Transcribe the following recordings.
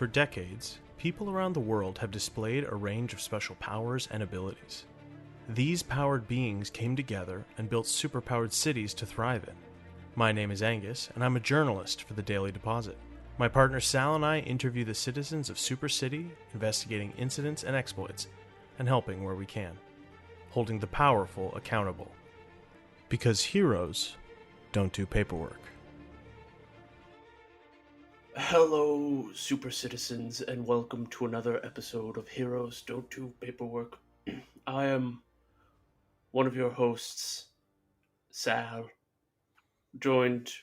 For decades, people around the world have displayed a range of special powers and abilities. These powered beings came together and built superpowered cities to thrive in. My name is Angus, and I'm a journalist for the Daily Deposit. My partner Sal and I interview the citizens of Super City, investigating incidents and exploits, and helping where we can, holding the powerful accountable. Because heroes don't do paperwork. Hello, super citizens, and welcome to another episode of Heroes Don't Do Paperwork. I am one of your hosts, Sal, joined.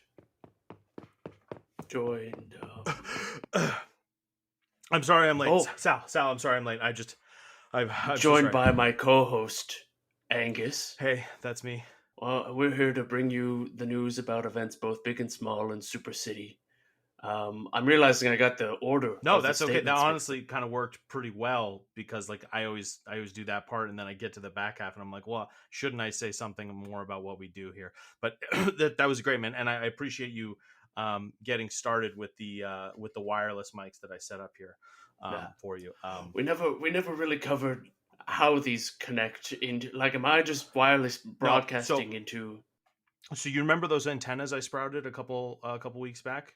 I'm sorry I'm late. Oh. Sal, I'm sorry I'm late. I'm Joined so sorry. by my co-host, Angus. Hey, that's me. We're here to bring you the news about events both big and small in Super City. I'm realizing I got the order. No, that's okay. That honestly kind of worked pretty well because I always do that part and then I get to the back half and I'm like, well, shouldn't I say something more about what we do here? But that was great, man. And I appreciate you getting started with the wireless mics that I set up here for you. We never really covered how these connect into. Like, am I just wireless broadcasting into? So you remember those antennas I sprouted a couple weeks back?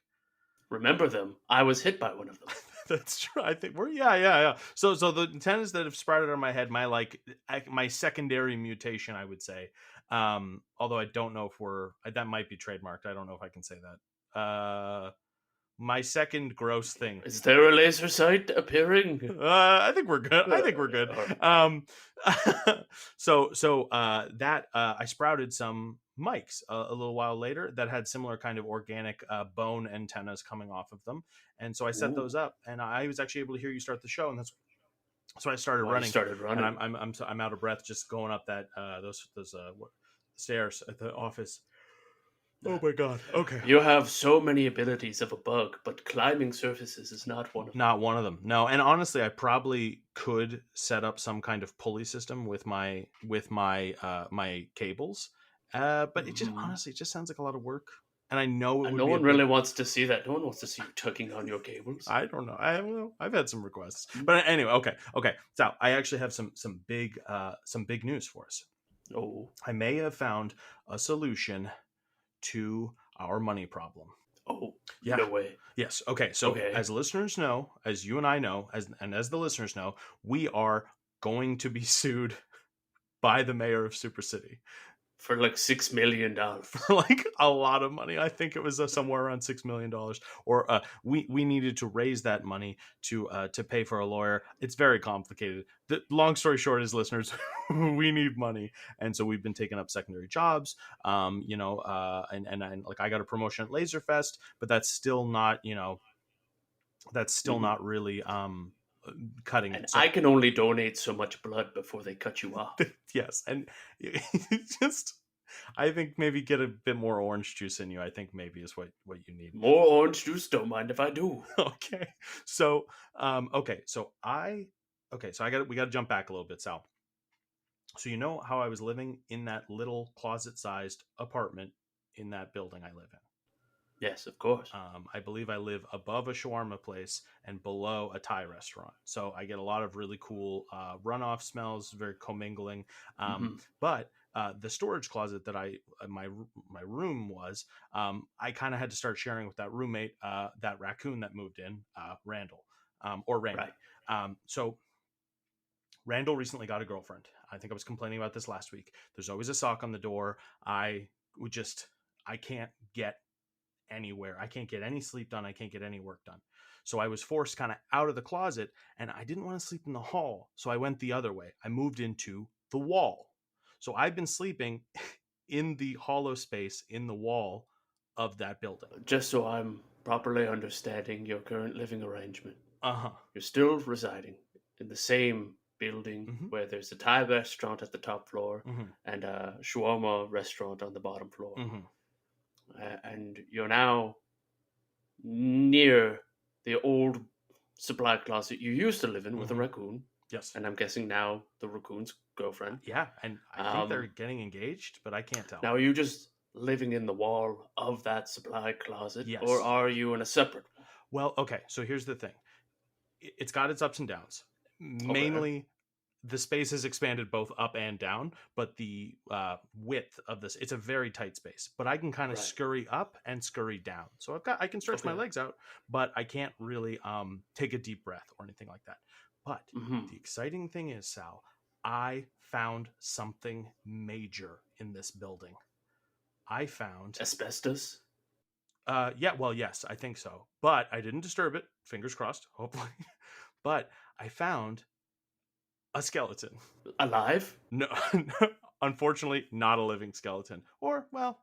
Remember them? I was hit by one of them. That's true. I think yeah. So the antennas that have sprouted on my head, my secondary mutation, I would say. Although I don't know if that might be trademarked. I don't know if I can say that. My second gross thing. Is there a laser sight appearing? I think we're good. I sprouted some mics a little while later that had similar kind of organic bone antennas coming off of them, and so I set those up, and I was actually able to hear you start the show, and so I started running. And I'm out of breath just going up that those stairs at the office. Oh my god. Okay. You have so many abilities of a bug, but climbing surfaces is not one of them. Not one of them. No. And honestly, I probably could set up some kind of pulley system with my my cables. But it just sounds like a lot of work. And I know no one really wants to see that. No one wants to see you tugging on your cables. I don't know. I've had some requests. But anyway, okay. So I actually have some big news for us. Oh. I may have found a solution to our money problem. Oh, yeah. No way. Yes. Okay. So as listeners know, as you and I know, as the listeners know, we are going to be sued by the mayor of Super City. For like $6 million. For like a lot of money. I think it was somewhere around $6 million. Or we needed to raise that money to pay for a lawyer. It's very complicated. The long story short is, listeners, we need money. And so we've been taking up secondary jobs, and like I got a promotion at Laserfest, but that's still not, not really cutting and it. So, I can only donate so much blood before they cut you off. Yes, and I think maybe get a bit more orange juice in you. I think maybe is what you need. More orange juice? Don't mind if I do. Okay. So we got to jump back a little bit, Sal. So you know how I was living in that little closet-sized apartment in that building I live in? Yes, of course. I believe I live above a shawarma place and below a Thai restaurant. So I get a lot of really cool runoff smells, very commingling. But the storage closet that my room was, I kind of had to start sharing with that roommate, that raccoon that moved in, Randall, or Randy. Right. So Randall recently got a girlfriend. I think I was complaining about this last week. There's always a sock on the door. I can't get anywhere. I can't get any sleep done. I can't get any work done. So I was forced kind of out of the closet, and I didn't want to sleep in the hall. So I went the other way. I moved into the wall. So I've been sleeping in the hollow space in the wall of that building. Just so I'm properly understanding your current living arrangement. You're still residing in the same building where there's a Thai restaurant at the top floor and a shawarma restaurant on the bottom floor. And you're now near the old supply closet you used to live in with a raccoon. Yes. And I'm guessing now the raccoon's girlfriend. Yeah, and I think they're getting engaged, but I can't tell. Now, are you just living in the wall of that supply closet? Yes. Or are you in a separate one? Well, okay, so here's the thing. it's got its ups and downs. Mainly, the space has expanded both up and down, but the width of this, it's a very tight space. But I can kind of scurry up and scurry down. So I can stretch my legs out, but I can't really take a deep breath or anything like that. But the exciting thing is, Sal, I found something major in this building. I found asbestos. Yeah, well, yes, I think so. But I didn't disturb it. Fingers crossed, hopefully. But I found a skeleton. Alive? No, unfortunately, not a living skeleton. Or, well,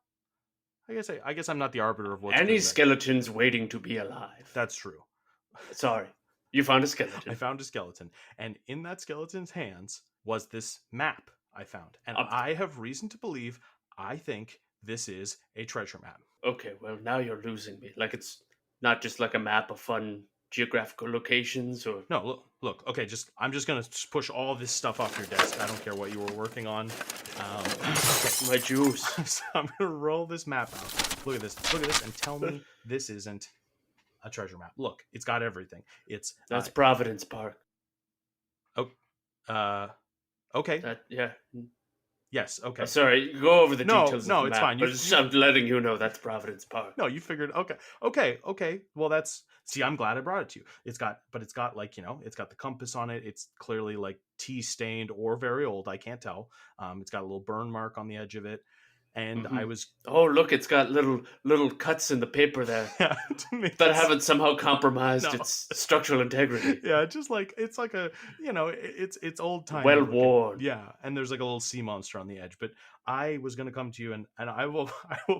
I guess I'm not the arbiter of what's any skeletons waiting to be alive. That's true. Sorry, you found a skeleton. I found a skeleton, and in that skeleton's hands was this map I found, and I have reason to believe. I think this is a treasure map. Okay, well, now you're losing me. Like, it's not just like a map of fun geographical locations, or... No, look. Okay, I'm just going to push all this stuff off your desk. I don't care what you were working on. My juice. So I'm going to roll this map out. Look at this, and tell me this isn't a treasure map. Look, it's got everything. That's Providence Park. Oh, okay. Yeah. Yes, okay. Sorry, go over the details. No, it's fine. I'm letting you know that's Providence Park. No, you figured. Okay. Well, I'm glad I brought it to you. It's got like, it's got the compass on it. It's clearly like tea stained or very old. I can't tell. It's got a little burn mark on the edge of it. And I was... Oh, look, it's got little cuts in the paper there that haven't somehow compromised its structural integrity. Yeah, just like, it's like a, it's old time. Well worn. Yeah, and there's like a little sea monster on the edge. But I was going to come to you, and I will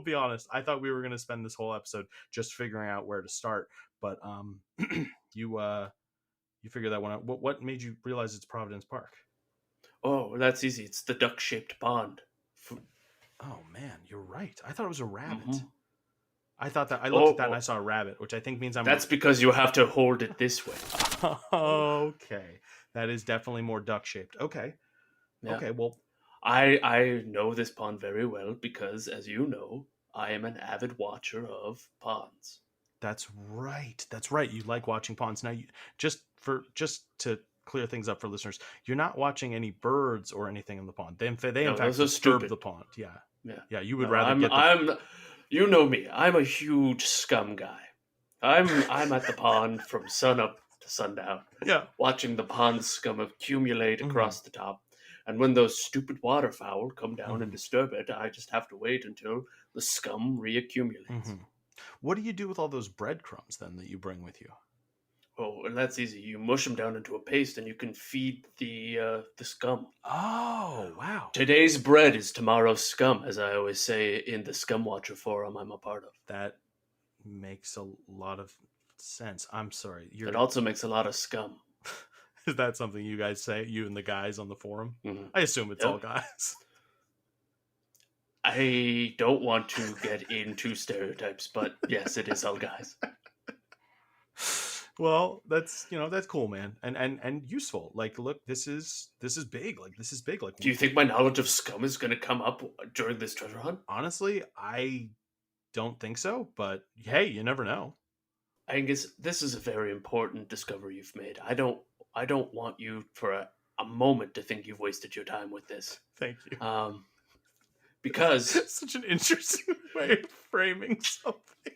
be honest, I thought we were going to spend this whole episode just figuring out where to start. But you figured that one out. What made you realize it's Providence Park? Oh, that's easy. It's the duck-shaped pond. Oh man, you're right. I thought it was a rabbit. I thought that I looked at that and I saw a rabbit, which I think means That's because you have to hold it this way. Okay, that is definitely more duck shaped. Okay, yeah. Okay. Well, I know this pond very well because, as you know, I am an avid watcher of ponds. That's right. You like watching ponds. Now, just to clear things up for listeners, you're not watching any birds or anything in the pond. They in fact disturb the pond. Yeah. You would rather you know me. I'm a huge scum guy. I'm at the pond from sun up to sundown. Yeah, watching the pond scum accumulate across the top. And when those stupid waterfowl come down and disturb it, I just have to wait until the scum reaccumulates. What do you do with all those breadcrumbs then that you bring with you? Oh, and that's easy. You mush them down into a paste, and you can feed the scum. Oh, wow! Today's bread is tomorrow's scum, as I always say in the Scum Watcher forum I'm a part of. That makes a lot of sense. I'm sorry. It also makes a lot of scum. Is that something you guys say? You and the guys on the forum? I assume it's all guys. I don't want to get into stereotypes, but yes, it is all guys. Well, that's cool, man, and useful. Like, look, this is big. Like, this is big. Like, do you think my knowledge of scum is going to come up during this treasure hunt? Honestly, I don't think so. But hey, you never know. Angus, this is a very important discovery you've made. I don't want you for a moment to think you've wasted your time with this. Thank you. Because such an interesting way of framing something.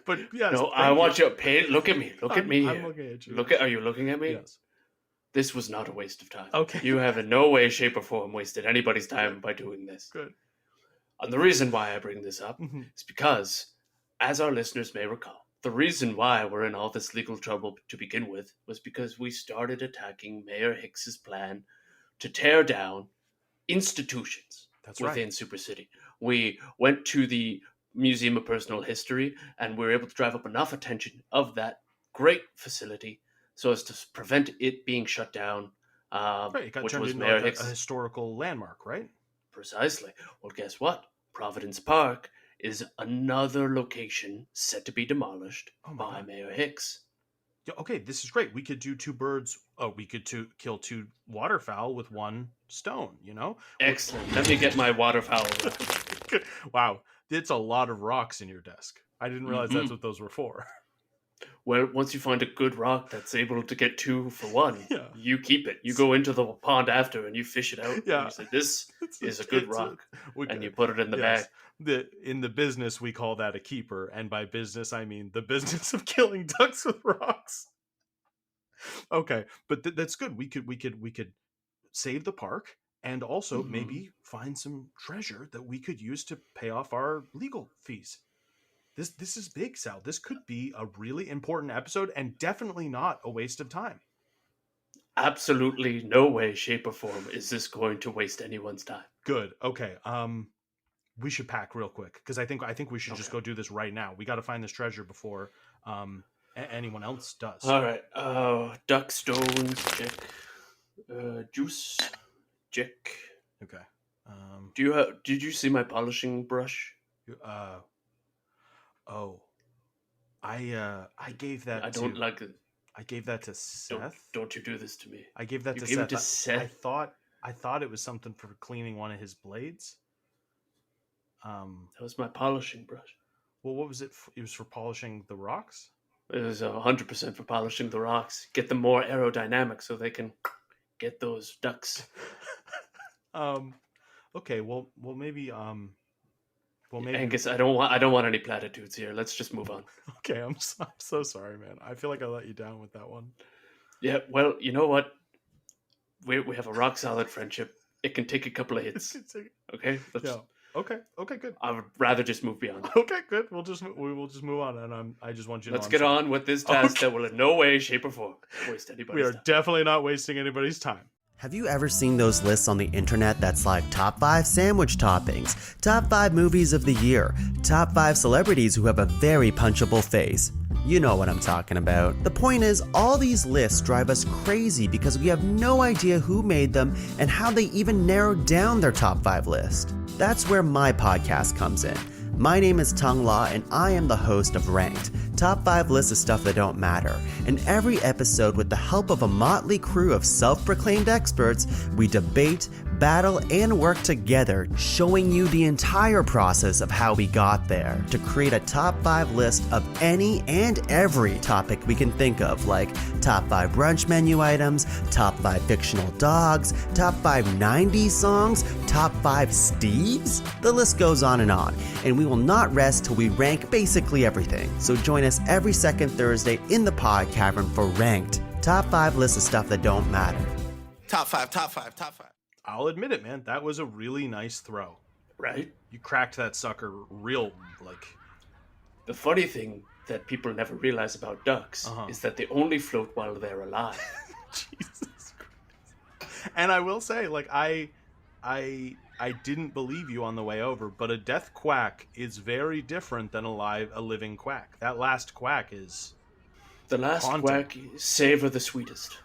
But yes, no, I want you to pay. Look at me. Look at me. I'm looking at you. Are you looking at me? Yes. This was not a waste of time. Okay. You have in no way, shape, or form wasted anybody's time by doing this. Good. And the reason why I bring this up is because, as our listeners may recall, the reason why we're in all this legal trouble to begin with was because we started attacking Mayor Hicks's plan to tear down institutions within Super City. We went to the Museum of Personal History, and we were able to drive up enough attention of that great facility so as to prevent it being shut down. Right, it got turned into a historical landmark, right? Precisely. Well, guess what? Providence Park is another location set to be demolished by Mayor Hicks. Okay, this is great. We could do two birds. We could kill two waterfowl with one stone, Excellent. Let me get my waterfowl. Wow. It's a lot of rocks in your desk. I didn't realize that's what those were for. Well, once you find a good rock that's able to get 2 for 1, Yeah. you keep it. You go into the pond after and you fish it out. Yeah. And you say, this is a good rock. And you put it in the bag. In the business, we call that a keeper. And by business, I mean the business of killing ducks with rocks. Okay. But that's good. We could save the park and also maybe find some treasure that we could use to pay off our legal fees. This is big, Sal. This could be a really important episode and definitely not a waste of time. Absolutely no way, shape, or form is this going to waste anyone's time. Good. Okay. We should pack real quick because I think we should just go do this right now. We got to find this treasure before anyone else does. All right. Duck stones, check. Juice, check. Okay. Did you see my polishing brush? Oh, I gave that. I don't like it. I gave that to Seth. Don't you do this to me? I gave that you to gave Seth. It to Seth. I thought it was something for cleaning one of his blades. That was my polishing brush. Well, what was it? It was for polishing the rocks. It was 100% for polishing the rocks. Get them more aerodynamic so they can get those ducks. Okay. Well, maybe. Well, maybe. Angus, I don't want any platitudes here. Let's just move on. Okay, I'm so sorry, man. I feel like I let you down with that one. Yeah, well, you know what? We have a rock solid friendship. It can take a couple of hits. Okay. Okay, good. I would rather just move beyond. Okay, good. We will just move on, and I just want you to. Let's get on with this task that will in no way, shape, or form waste anybody's time. We are definitely not wasting anybody's time. Have you ever seen those lists on the internet that's like top 5 sandwich toppings, top 5 movies of the year, top 5 celebrities who have a very punchable face? You know what I'm talking about. The point is, all these lists drive us crazy because we have no idea who made them and how they even narrowed down their top 5 list. That's where my podcast comes in. My name is Tung La, and I am the host of Ranked, top 5 lists of stuff that don't matter. In every episode, with the help of a motley crew of self-proclaimed experts, we debate, battle, and work together, showing you the entire process of how we got there to create a top 5 list of any and every topic we can think of, like top 5 brunch menu items, top 5 fictional dogs, top 5 90s songs, top 5 Steves? The list goes on, and we will not rest till we rank basically everything. So join us every second Thursday in the Pod Cavern for Ranked, top 5 lists of stuff that don't matter. Top five. I'll admit it, man. That was a really nice throw. Right? You cracked that sucker real, like... The funny thing that people never realize about ducks is that they only float while they're alive. Jesus Christ. And I will say, like, I didn't believe you on the way over, but a death quack is very different than a living quack. That last quack is... The last haunting. quack, savor the sweetest.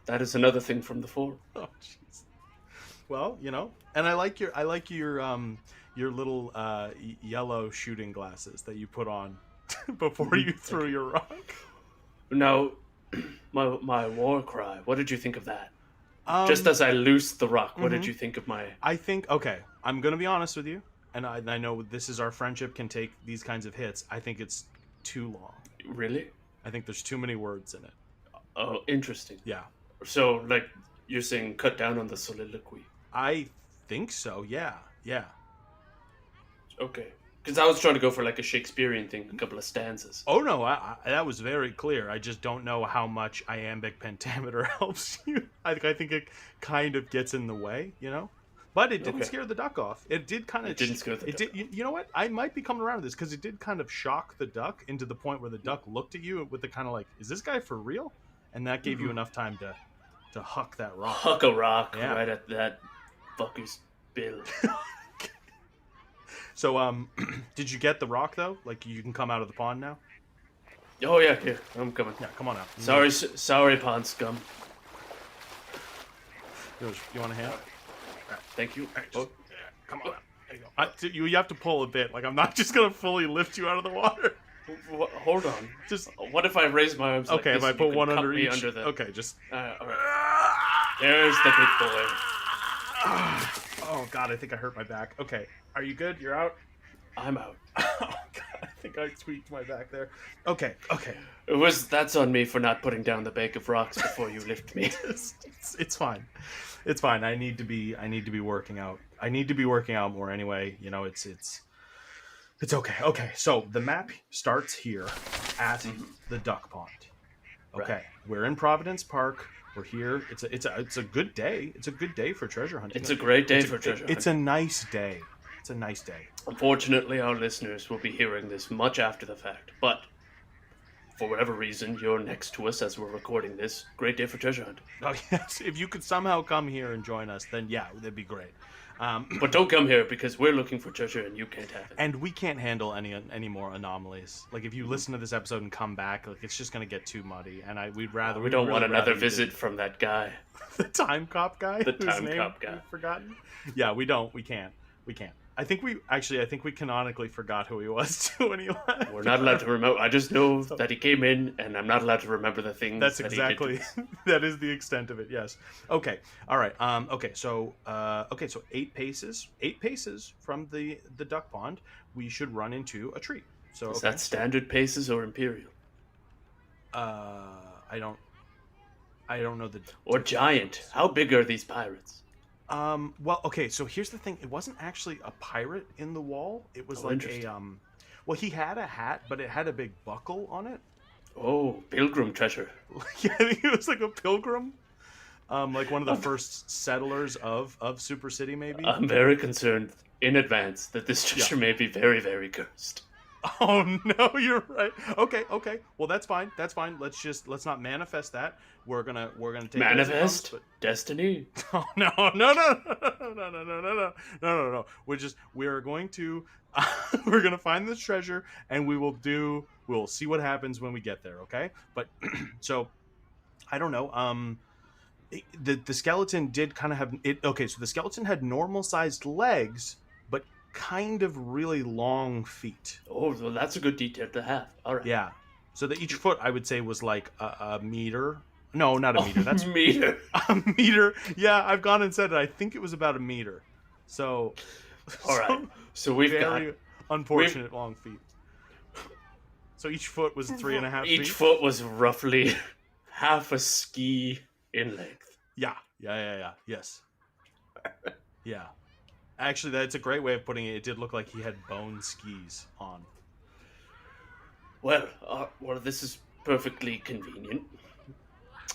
That is another thing from the forum. Oh, jeez. Well, you know, and I like your little yellow shooting glasses that you put on before you threw your rock. Now, my war cry. What did you think of that? Just as I loosed the rock, what did you think of my... I think, okay, I'm going to be honest with you, and I know this is our friendship can take these kinds of hits. I think it's too long. Really? I think there's too many words in it. Oh, interesting. Yeah. So, like, you're saying cut down on the soliloquy? I think so, yeah. Okay. Because I was trying to go for, like, a Shakespearean thing, a couple of stanzas. Oh, no, that was very clear. I just don't know how much iambic pentameter helps you. I think it kind of gets in the way, you know? But it didn't scare the duck off. It did kind of... It didn't scare the duck off. You know what? I might be coming around to this, because it did kind of shock the duck into the point where the duck looked at you with the kind of like, is this guy for real? And that gave you enough time to huck that rock. Huck a rock right at that fucker's bill. So, did you get the rock, though? Like, you can come out of the pond now? Oh, yeah, here. I'm coming. Yeah, come on out. Sorry, pond scum. You want a hand? Right, thank you. Come on out. There you go. You have to pull a bit. Like, I'm not just going to fully lift you out of the water. Hold on. Just what if I raise my arms? Okay, like this, if I put one under each. Under the... Okay, just. All right. There's the big boy. Oh God, I think I hurt my back. Okay, are you good? You're out. I'm out. Oh God. think I tweaked my back there. Okay. That's on me for not putting down the bag of rocks before you lift me. It's fine. It's fine. I need to be working out. I need to be working out more anyway. You know, it's okay. Okay. So the map starts here at the duck pond. Okay. Right. We're in Providence Park. We're here. It's a good day. It's a good day for treasure hunting. It's a great day for treasure hunting. It's a nice day. It's a nice day. Unfortunately, our listeners will be hearing this much after the fact, but for whatever reason, you're next to us as we're recording this. Great day for treasure hunting. Oh, yes. If you could somehow come here and join us, then yeah, that'd be great. But don't come here because we're looking for treasure and you can't have it. And we can't handle any more anomalies. Like if you listen to this episode and come back, like it's just gonna get too muddy. And we don't want another visit from that guy, the time cop guy. The time cop guy. We've forgotten. Yeah, we don't. We can't. I think we canonically forgot who he was too when he left. We're not allowed to remember. I just know that he came in, and I'm not allowed to remember the things. That's exactly. That is the extent of it. Yes. Okay. All right. Okay. So 8 paces. 8 paces from the duck pond, we should run into a tree. So is that standard paces or imperial? I don't know the. Or giant. How big are these pirates? Well, okay, so here's the thing. It wasn't actually a pirate in the wall. It was like well, he had a hat, but it had a big buckle on it. Oh, pilgrim treasure. Yeah, it was like a pilgrim. Like one of the first settlers of Super City, maybe. I'm very concerned in advance that this treasure may be very, very cursed. Oh no, you're right. Okay. Well, that's fine. Let's not manifest that. We're gonna take manifest destiny. Oh no. We're going to we're gonna find this treasure and we'll see what happens when we get there. Okay, but so I don't know. The skeleton did kind of have it. Okay, so the skeleton had normal sized legs, but kind of really long feet. Oh, well, that's a good detail to have. All right. Yeah. So each foot, I would say, was like a meter. No, not a meter. That's meter. A meter. Yeah, I've gone and said it. I think it was about a meter. So. All right. So we've very unfortunate long feet. So each foot was 3.5 feet. Each foot was roughly half a ski in length. Yeah. Yes. Yeah. Actually, that's a great way of putting it. It did look like he had bone skis on. Well, this is perfectly convenient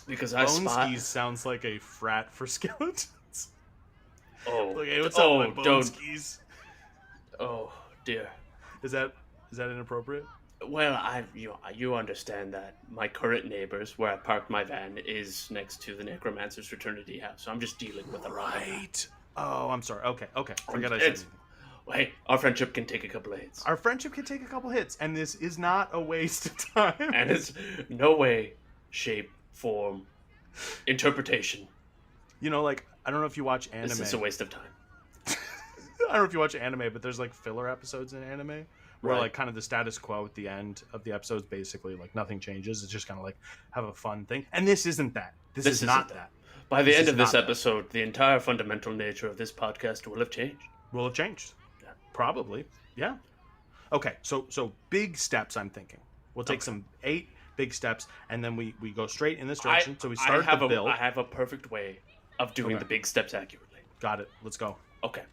because bone skis sounds like a frat for skeletons. Oh, like, hey, what's up, my bone skis? Oh dear, is that inappropriate? Well, you understand that my current neighbors, where I parked my van, is next to the Necromancer's Fraternity house, so I'm just dealing with a lot. Right. Oh, I'm sorry. Okay. Forget I said anything. Hey, our friendship can take a couple of hits. And this is not a waste of time. And it's no way, shape, form, interpretation. You know, like, I don't know if you watch anime. This is a waste of time. I don't know if you watch anime, but there's, like, filler episodes in anime where, like, kind of the status quo at the end of the episodes, basically, like, nothing changes. It's just kind of, like, have a fun thing. And this isn't that. This is not that. By the end of this episode, the entire fundamental nature of this podcast will have changed. Yeah. Probably. Yeah. Okay, so big steps, I'm thinking. We'll take some 8 big steps, and then we go straight in this direction. So we start the build. I have a perfect way of doing the big steps accurately. Got it. Let's go. Okay.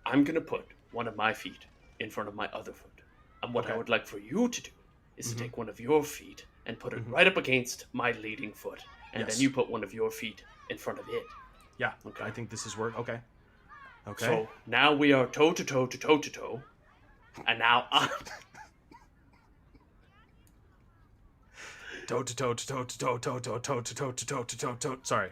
I'm going to put one of my feet in front of my other foot. And what I would like for you to do is to take one of your feet and put it right up against my leading foot. And then you put one of your feet in front of it. Yeah, okay. I think this is work. Okay. So now we are toe to toe to toe to toe, and now toe to toe to toe to toe toe toe toe to toe to toe to toe toe. Sorry.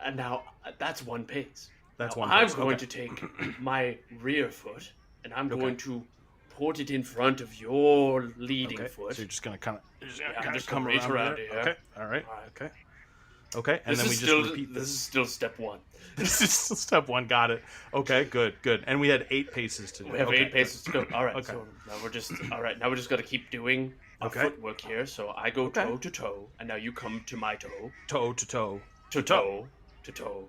And now that's one pace. That's one. I'm going to take my rear foot, and I'm going to put it in front of your leading foot. So you're just gonna kind of just come right around here. Okay. All right. Okay. And then we just repeat this. This is still step 1. This is still step 1. Got it. Okay. Good. And we had 8 paces to do. We have 8 paces to go. All right. Okay. So now we're just got to keep doing our footwork here. So I go toe to toe, and now you come to my toe. Toe to toe. To toe. To toe.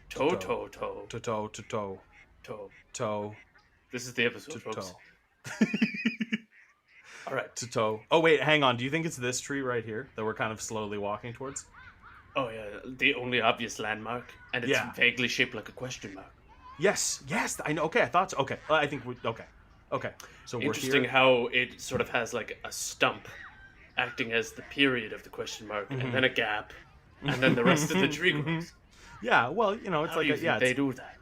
Toe toe toe. To toe to toe. Toe. Toe. This is the episode, folks. All right. to tow. Oh wait, hang on. Do you think it's this tree right here that we're kind of slowly walking towards? Oh yeah, the only obvious landmark, and it's vaguely shaped like a question mark. Yes, I know. Okay, I thought so. Okay, I think we. Okay. So we're Interesting here. how it sort of has like a stump, acting as the period of the question mark, and then a gap, and then the rest of the tree grows. Yeah, well, it's How like do you think they do that?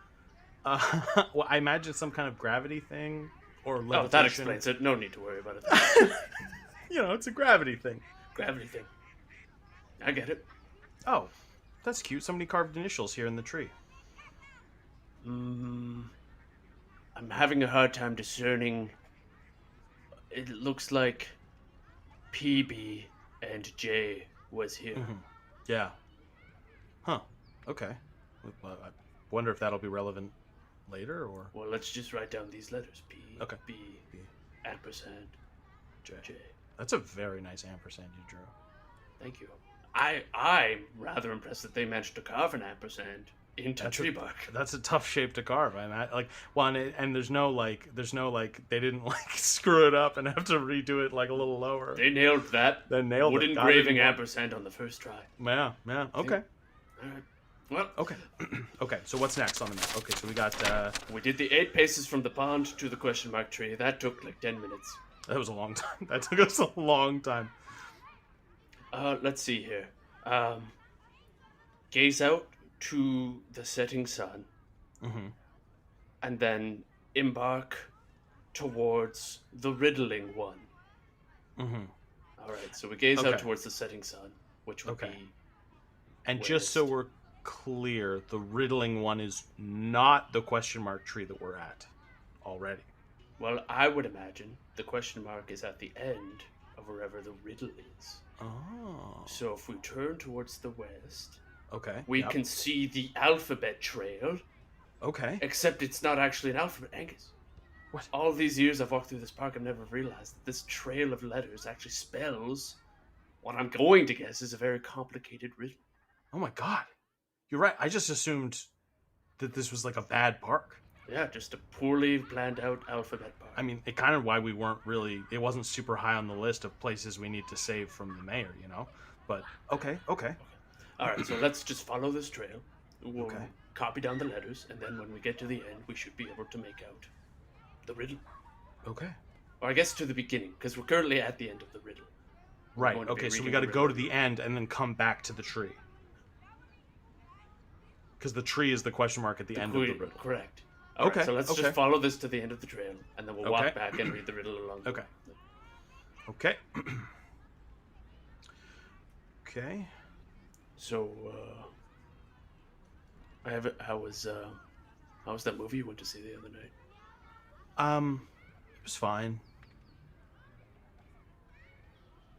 Well, I imagine some kind of gravity thing or levitation. Oh, that explains it. No need to worry about it. It's a gravity thing. Gravity thing. I get it. Oh, that's cute. Somebody carved initials here in the tree. I'm having a hard time discerning. It looks like PB and J was here. Yeah. Huh. Okay. Well, I wonder if that'll be relevant later, or... Well, let's just write down these letters. P, okay. B, ampersand, J. That's a very nice ampersand you drew. Thank you. I'm rather impressed that they managed to carve an ampersand into tree bark. That's a tough shape to carve. And there's no they didn't screw it up and have to redo it like a little lower. They nailed that. They nailed Wood engraving ampersand on the first try. Yeah. Okay. All right. Well. Okay. Okay. So what's next on the map? Okay. So we got. We did the 8 paces from the pond to the question mark tree. That took like 10 minutes. That was a long time. That took us a long time. Let's see here. Gaze out to the setting sun, and then embark towards the riddling one. All right, so we gaze out towards the setting sun, which would be. And west. just so we're clear, the riddling one is not the question mark tree that we're at already. Well, I would imagine the question mark is at the end of wherever the riddle is. Oh. So if we turn towards the west, we can see the alphabet trail. Okay. Except it's not actually an alphabet, Angus. What? All these years I've walked through this park, I've never realized that this trail of letters actually spells what I'm going to guess is a very complicated riddle. Oh my god. You're right. I just assumed that this was like a bad park. Yeah, just a poorly planned out alphabet park. I mean, it kind of why we weren't really... It wasn't super high on the list of places we need to save from the mayor, But, okay. All right, so let's just follow this trail. We'll copy down the letters, and then when we get to the end, we should be able to make out the riddle. Okay. Or I guess to the beginning, because we're currently at the end of the riddle. Right, okay, so we got to go to the end and then come back to the tree. Because the tree is the question mark at the end of the riddle. Correct. All right, so let's just follow this to the end of the trail, and then we'll walk back and read the riddle along. Okay. Okay. Okay. So, how was that movie you went to see the other night? It was fine.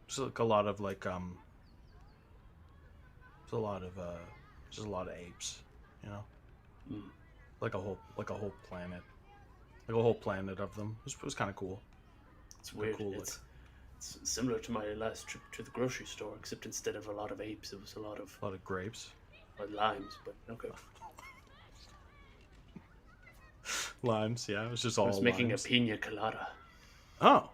Just like a lot of just a lot of apes, like a whole planet, like a whole planet of them. It was kind of cool. It's weird. Cool, it's similar to my last trip to the grocery store, except instead of a lot of apes, it was a lot of grapes, or limes. But okay. Limes, yeah. It was just all. I was making a pina colada. Oh,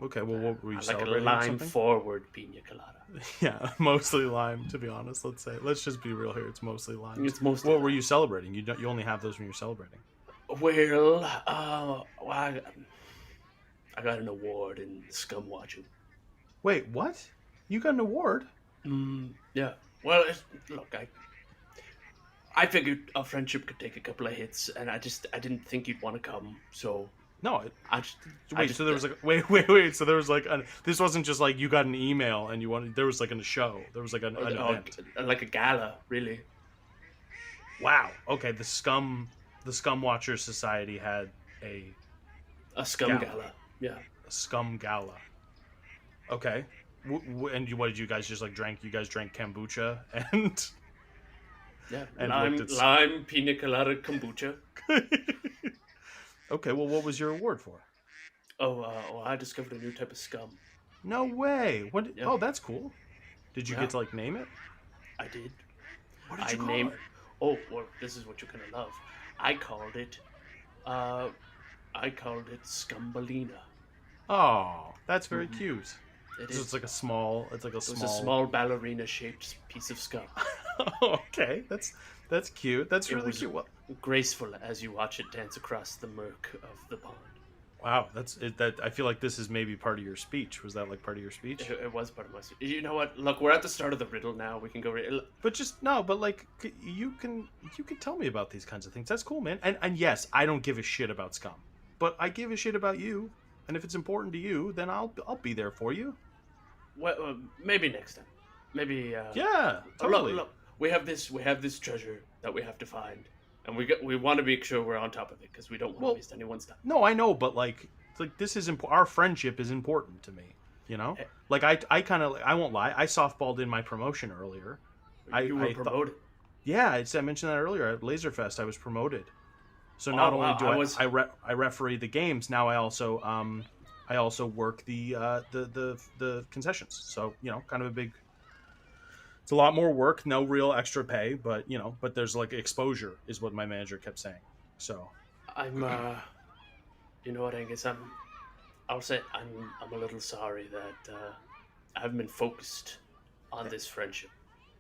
okay. Well, what were you celebrating? Like a lime-forward pina colada. Yeah, mostly lime. To be honest, let's just be real here. It's mostly lime. It's mostly. What were you celebrating? You only have those when you're celebrating. Well, I got an award in scum watching. Wait, what? You got an award? Yeah. Well, look, I figured our friendship could take a couple of hits, and I didn't think you'd want to come, so. No, so there was wait. So there was this wasn't just like you got an email and you wanted. There was like a show. There was like an event, like a gala, really. Wow. Okay. The Scum Watchers Society had a scum gala. Yeah. A scum gala. Okay. And what did you guys just drank? You guys drank kombucha and. Yeah. And lime pina colada kombucha. Okay, well, what was your award for? I discovered a new type of scum. No way! What? Yeah. Oh, that's cool. Did you get to name it? I did. What did you call it? Oh, well, this is what you're gonna love. I called it Scumbalina. Oh, That's very cute. It So is. it's like a small. It's like a It was small. a small ballerina-shaped piece of scum. Okay, that's cute. That's really cute. Well, Graceful as you watch it dance across the murk of the pond. wow, that's it. That I feel like this is maybe part of your speech. Was that like part of your speech? It was part of my. You know what? Look, we're at the start of the riddle now. We can go. But just no. But like you can tell me about these kinds of things. That's cool, man. And yes, I don't give a shit about scum, but I give a shit about you. And if it's important to you, then I'll be there for you. Well, maybe next time. Maybe. Yeah, totally. Look, we have this treasure that we have to find, and we want to make sure we're on top of it because we don't want to waste anyone's time. No, I know, but like this is our friendship is important to me. You know, like I kind of I won't lie. I softballed in my promotion earlier. You were promoted. Yeah, I mentioned that earlier at Laserfest. I was promoted. So not only do I referee the games, now I also work the concessions. So kind of a big. It's a lot more work, no real extra pay, but there's like exposure is what my manager kept saying. So I'm you know what, Angus, I'll say I'm a little sorry that I haven't been focused on this friendship.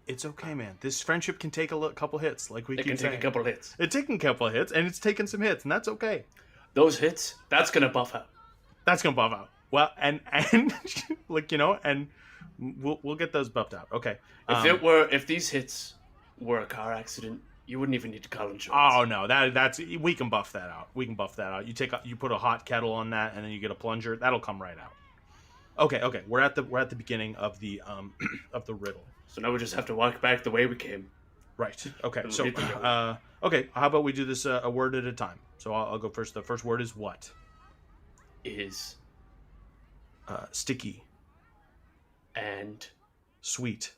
It's okay, man. This friendship can take a couple hits, like we keep saying. It can take a couple hits. It's taken a couple of hits, and it's taken some hits, and that's okay. Those hits, that's gonna buff out. That's gonna buff out. Well, and like and we'll get those buffed out. Okay. If these hits were a car accident, you wouldn't even need to call insurance. Oh no, that's we can buff that out. You put a hot kettle on that, and then you get a plunger. That'll come right out. Okay. We're at the beginning of the of the riddle. So now we just have to walk back the way we came. Right. Okay. So okay. How about we do this a word at a time? So I'll go first. The first word is what? Is sticky and sweet.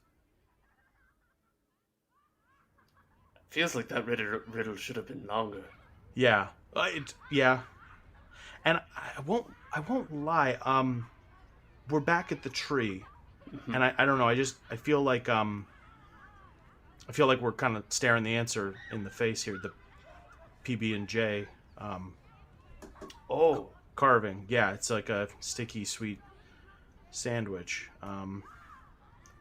Feels like that riddle should have been longer. Yeah. Yeah. And I won't lie. We're back at the tree, and I don't know. I feel like we're kind of staring the answer in the face here. The PB&J. Carving. Yeah, it's like a sticky sweet sandwich.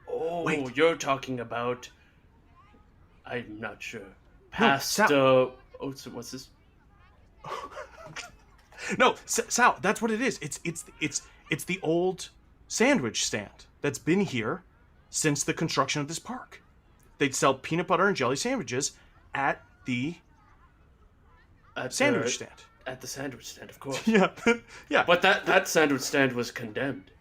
Wait. You're talking about. I'm not sure. Pasta. What's this? No, Sal. That's what it is. It's the old sandwich stand that's been here since the construction of this park. They'd sell peanut butter and jelly sandwiches at the sandwich stand. At the sandwich stand, of course. Yeah, yeah. But that sandwich stand was condemned.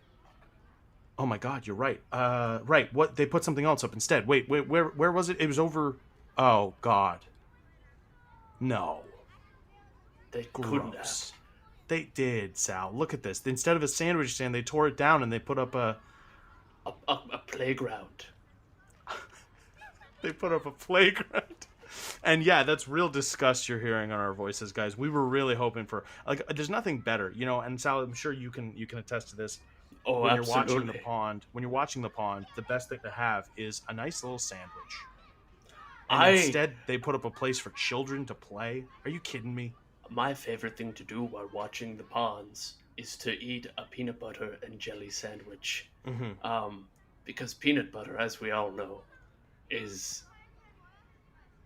Oh my God, you're right. Right. What they put something else up instead. Wait. Where was it? It was over. Oh God. No. They couldn't have. They did, Sal. Look at this. Instead of a sandwich stand, they tore it down and they put up a playground. They put up a playground. And yeah, that's real disgust you're hearing on our voices, guys. We were really hoping for there's nothing better, and Sal, I'm sure you can attest to this. Oh, when absolutely. You're watching the pond, the best thing to have is a nice little sandwich. Instead, they put up a place for children to play. Are you kidding me? My favorite thing to do while watching the ponds is to eat a peanut butter and jelly sandwich. Mm-hmm. Because peanut butter, as we all know, is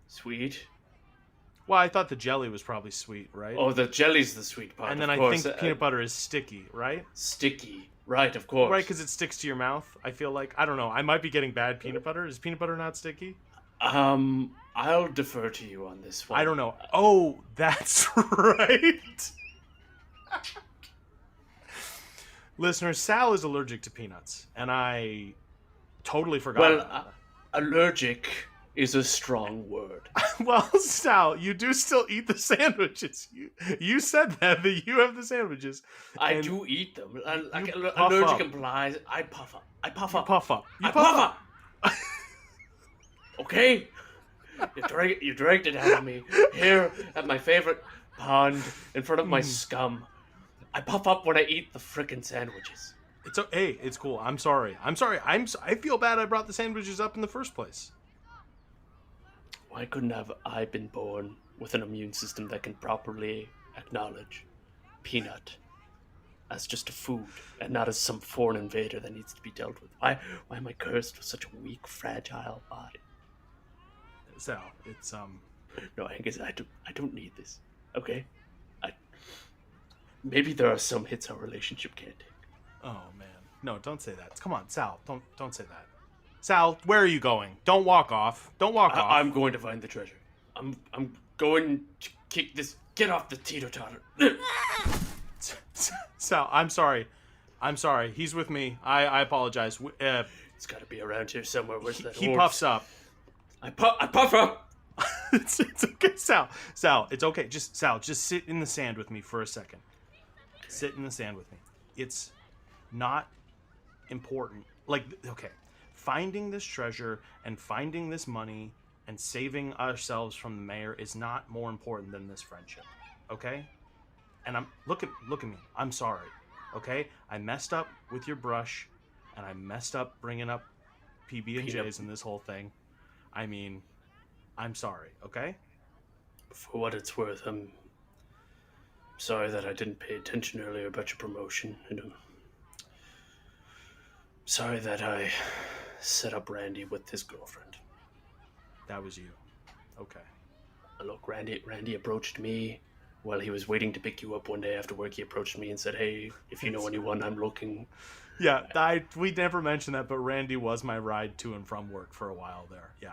sweet. Well, I thought the jelly was probably sweet, right? Oh, the jelly's the sweet part. And then I think peanut butter is sticky, right? Sticky, right? Of course, right? Because it sticks to your mouth. I feel like I don't know. I might be getting bad peanut butter. Is peanut butter not sticky? I'll defer to you on this one. I don't know. Oh, that's right. Listeners, Sal is allergic to peanuts, and I totally forgot. Well, allergic is a strong word. Well, Sal, you do still eat the sandwiches. You said that you have the sandwiches. I do eat them. Allergic implies I puff up. I puff up. You puff up. I puff up. Okay? You dragged it out of me here at my favorite pond in front of my scum. I puff up when I eat the frickin' sandwiches. It's cool. I'm sorry. I feel bad I brought the sandwiches up in the first place. Why couldn't have I been born with an immune system that can properly acknowledge peanut as just a food and not as some foreign invader that needs to be dealt with. Why am I cursed with such a weak, fragile body? Sal, it's No, Angus, I don't need this. Okay? Maybe there are some hits our relationship can't take. Oh man. No, don't say that. Come on, Sal. Don't say that. Sal, where are you going? Don't walk off. Don't walk off. I'm going to find the treasure. I'm going to kick this. Get off the teeter-totter. Sal, I'm sorry. He's with me. I apologize. It's got to be around here somewhere. Where's that? He puffs up. I puff up. It's okay, Sal. Sal, it's okay. Just sit in the sand with me for a second. Sit in the sand with me. It's not important. Like, okay, finding this treasure and finding this money and saving ourselves from the mayor is not more important than this friendship. Okay? And look at me. I'm sorry. Okay? I messed up with your brush, and I messed up bringing up PB&Js in this whole thing. I mean, I'm sorry. Okay? For what it's worth, I'm sorry that I didn't pay attention earlier about your promotion, and I'm sorry that I set up Randy with his girlfriend. That was you. Okay. Look, Randy approached me while he was waiting to pick you up one day after work. He approached me and said, "Hey, if you know anyone, I'm looking." Yeah, we never mentioned that, but Randy was my ride to and from work for a while there. Yeah.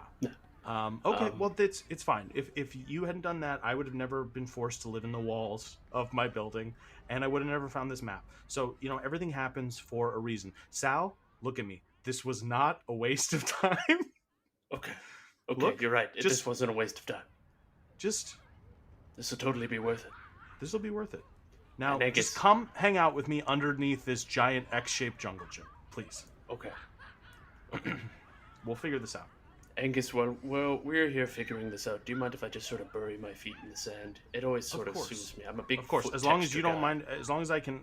Okay, well, it's fine. If you hadn't done that, I would have never been forced to live in the walls of my building, and I would have never found this map. So, everything happens for a reason. Sal, look at me. This was not a waste of time. Okay, look, you're right. This wasn't a waste of time. This will totally be worth it. This will be worth it. Now, just come hang out with me underneath this giant X-shaped jungle gym, please. Okay. We'll figure this out. Angus, well, we're here figuring this out. Do you mind if I just sort of bury my feet in the sand? It always sort of soothes me. I'm a big Of course, as long as you don't mind, as long as I can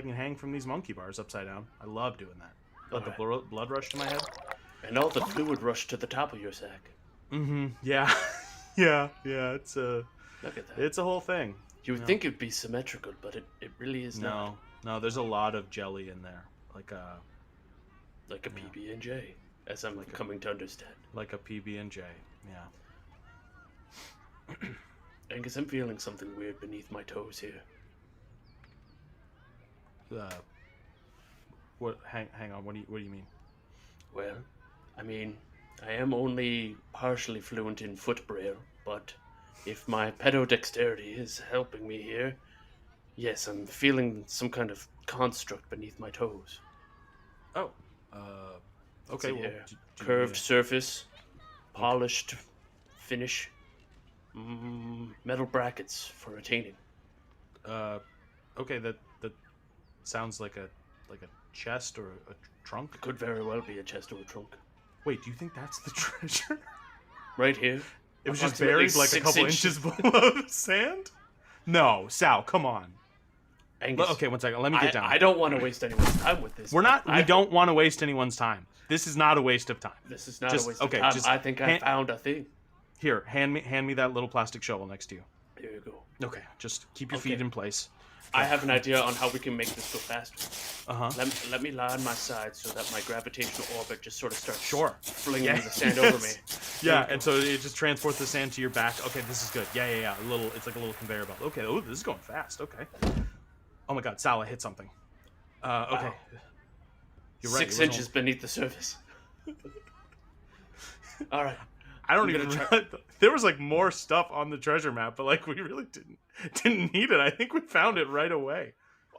hang from these monkey bars upside down. I love doing that. Let the blood rush to my head. And all the fluid rush to the top of your sack. Mm-hmm. Yeah. yeah. It's a... Look at that. It's a whole thing. You would think it'd be symmetrical, but it really is not. No, there's a lot of jelly in there. Like a PB&J, as I'm coming to understand. Like a PB&J, yeah. Angus, I'm feeling something weird beneath my toes here. What? Hang on. What do you mean? Well, I mean, I am only partially fluent in foot braille, but if my pedodexterity is helping me here, yes, I'm feeling some kind of construct beneath my toes. Oh, okay. Well, curved surface, polished finish, metal brackets for retaining. Okay. That sounds like a chest or a trunk. It could very well be a chest or a trunk. Wait, do you think that's the treasure? Right here. It was just buried like a couple inches below the sand? No, Sal, come on. Angus, okay, 1 second. Let me get down. I don't want to waste anyone's time with this. We don't want to waste anyone's time. This is not a waste of time. This is not a waste of time. I think I found a thing. Here, hand me that little plastic shovel next to you. Here you go. Okay, just keep your feet in place. I have an idea on how we can make this go faster. Uh-huh. Let me lie on my side so that my gravitational orbit just sort of starts flinging the sand over me. Yeah, and so it just transports the sand to your back. Okay, this is good. Yeah. It's like a little conveyor belt. Okay, this is going fast. Okay. Oh my God, Sal, I hit something. Okay. Wow. You're right. 6 inches beneath the surface. All right. I don't even. There was like more stuff on the treasure map, but like we really didn't need it. I think we found it right away.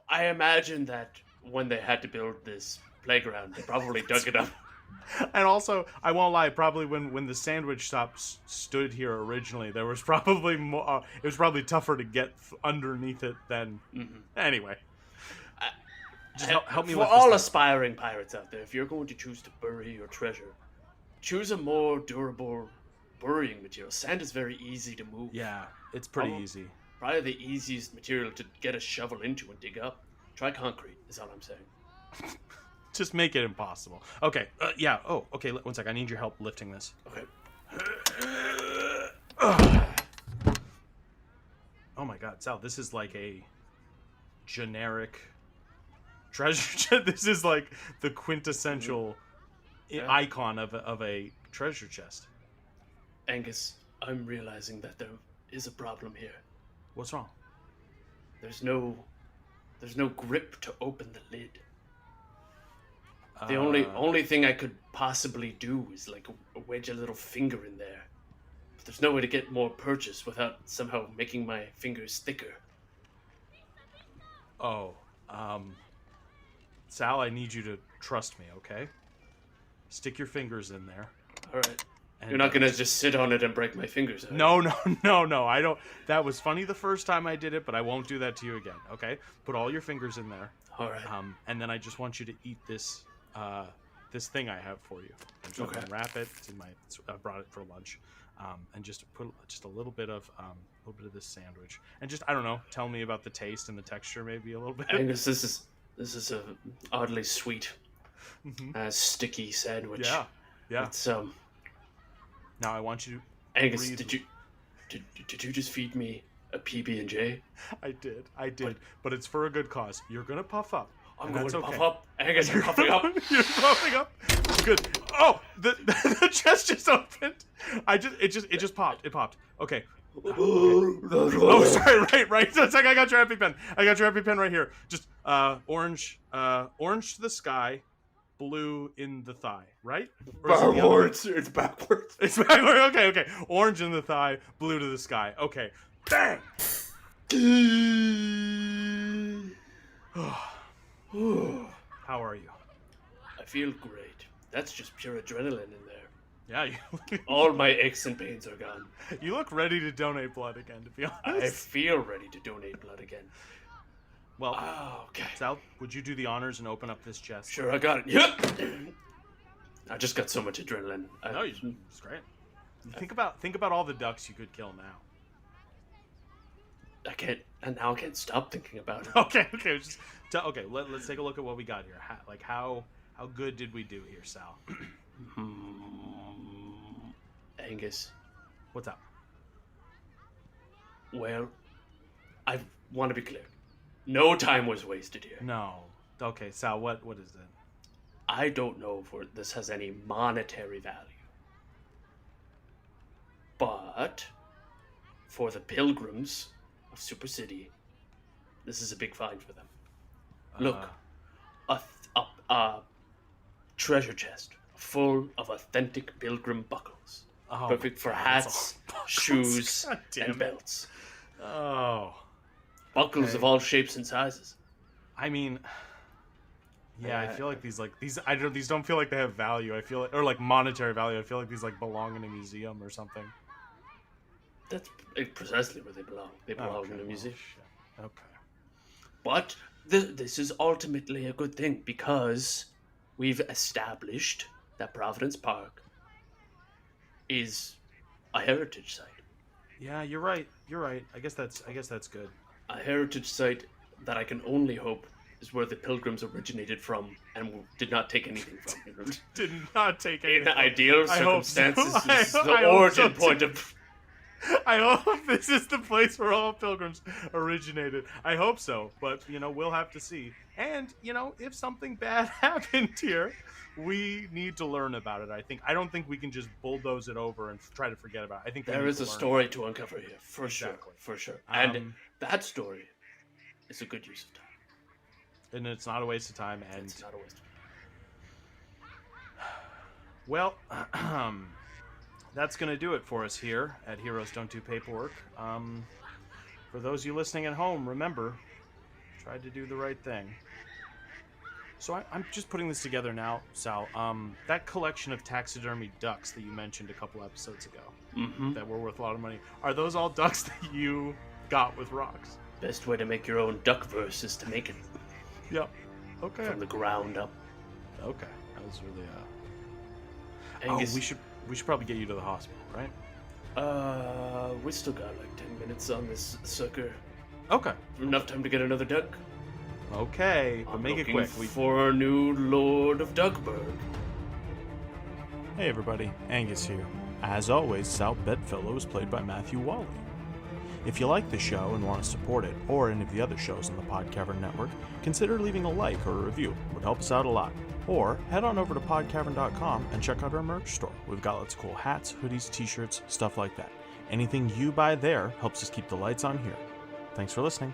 I imagine that when they had to build this playground, they probably dug it up. And also, I won't lie. Probably when the sandwich shop stood here originally, there was probably more. It was probably tougher to get underneath it than. Mm-hmm. Anyway, just help me for with all aspiring pirates out there. If you're going to choose to bury your treasure, choose a more durable burying material. Sand is very easy to move. Yeah, it's pretty easy. Probably the easiest material to get a shovel into and dig up. Try concrete, is all I'm saying. Just make it impossible. Okay, yeah. Oh, okay, 1 sec. I need your help lifting this. Okay. Oh my God, Sal, this is like a generic treasure chest. This is like the quintessential icon of a treasure chest. Angus, I'm realizing that there is a problem here. What's wrong? There's no grip to open the lid. The only thing I could possibly do is like wedge a little finger in there. But there's no way to get more purchase without somehow making my fingers thicker. Oh, Sal, I need you to trust me, okay? Stick your fingers in there. All right. You're not gonna just sit on it and break my fingers out. No. I don't. That was funny the first time I did it, but I won't do that to you again. Okay? Put all your fingers in there. All right. And then I just want you to eat this thing I have for you. I'm just gonna wrap it. I brought it for lunch. And just put just a little bit of this sandwich. And just, I don't know, tell me about the taste and the texture, maybe a little bit. Angus, this is a oddly sweet, sticky sandwich. Yeah. It's Now I want you to. Angus, did you just feed me a PB&J? I did. But it's for a good cause. You're gonna puff up. I'm going to puff up. Angus, you're puffing up. You're puffing up. Good. Oh, the chest just opened. It just popped. It popped. Okay. Oh, sorry. Right. So it's like I got your EpiPen. I got your EpiPen right here. Just orange to the sky, blue in the thigh. Right? Backwards. It's backwards. It's backwards. Okay. Orange in the thigh, blue to the sky. Okay. Bang. How are you? I feel great. That's just pure adrenaline in there. Yeah, all my aches and pains are gone. You look ready to donate blood again, to be honest. I feel ready to donate blood again. Well, okay. Sal, would you do the honors and open up this chest? Sure, I got it. Yep. I just got so much adrenaline. No, it's great. Think about all the ducks you could kill now. I can't stop thinking about it. Okay. Let's take a look at what we got here. How good did we do here, Sal? Angus. What's up? Well, I want to be clear. No time was wasted here. No. Okay, Sal, what is it? I don't know if this has any monetary value. But for the pilgrims of Super City, this is a big find for them. Look, a treasure chest full of authentic pilgrim buckles. Perfect for hats, shoes, and belts. Oh. Buckles of all shapes and sizes. I mean, yeah, I feel like these don't feel like they have value. I feel like, or like monetary value. I feel like these like belong in a museum or something. That's precisely where they belong. They belong in a museum. Okay. But this is ultimately a good thing because we've established that Providence Park is a heritage site. Yeah, you're right. I guess that's good. A heritage site that I can only hope is where the pilgrims originated from and did not take anything from. Did not take anything. In ideal circumstances, so. This is the origin point of. I hope this is the place where all pilgrims originated. I hope so, but we'll have to see. And if something bad happened here, we need to learn about it. I don't think we can just bulldoze it over and try to forget about it. I think there is a story to uncover here, for sure. And that story is a good use of time. And it's not a waste of time. And it's not a waste of time. Well, that's going to do it for us here at Heroes Don't Do Paperwork. For those of you listening at home, remember, try to do the right thing. So I'm just putting this together now, Sal. That collection of taxidermy ducks that you mentioned a couple episodes ago that were worth a lot of money, are those all ducks that you got with rocks? Best way to make your own duckverse is to make it. Yep. Okay. From the ground up. Okay. That was really Angus, we should probably get you to the hospital, right? We still got like 10 minutes on this sucker. Okay. Enough time to get another duck. Okay, but make it quick. For our new Lord of Duckburg. Hey everybody, Angus here. As always, Sal Bedfellow is played by Matthew Wally. If you like the show and want to support it, or any of the other shows on the Podcavern Network, consider leaving a like or a review. It would help us out a lot. Or head on over to podcavern.com and check out our merch store. We've got lots of cool hats, hoodies, t-shirts, stuff like that. Anything you buy there helps us keep the lights on here. Thanks for listening.